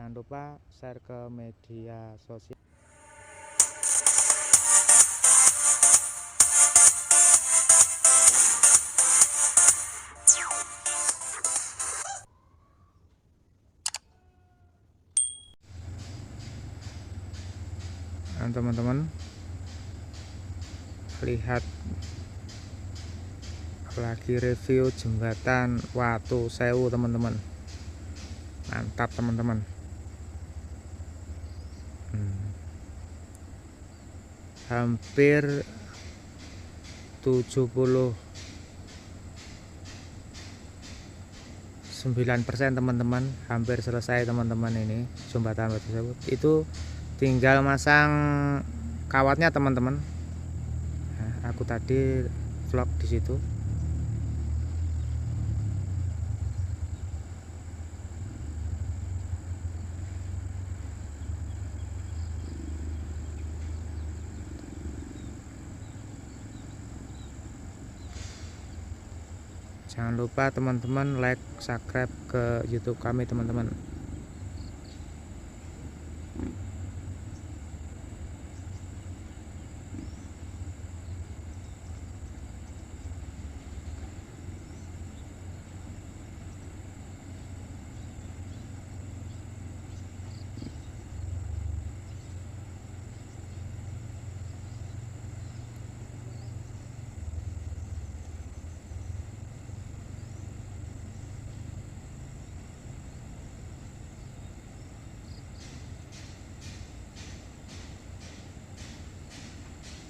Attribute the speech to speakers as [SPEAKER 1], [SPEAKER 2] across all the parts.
[SPEAKER 1] Jangan lupa share ke media sosial. Nah, teman-teman, lihat lagi review jembatan Watu Sewu, teman-teman. Mantap, teman-teman. Hampir 79%, teman-teman, hampir selesai, teman-teman. Ini jembatan Watu Sewu itu tinggal masang kawatnya, teman-teman. Nah, aku tadi vlog di situ. Jangan lupa teman-teman like, subscribe ke YouTube kami, teman-teman.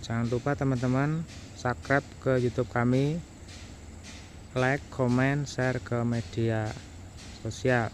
[SPEAKER 1] Jangan lupa teman-teman subscribe ke YouTube kami, like, comment, share ke media sosial.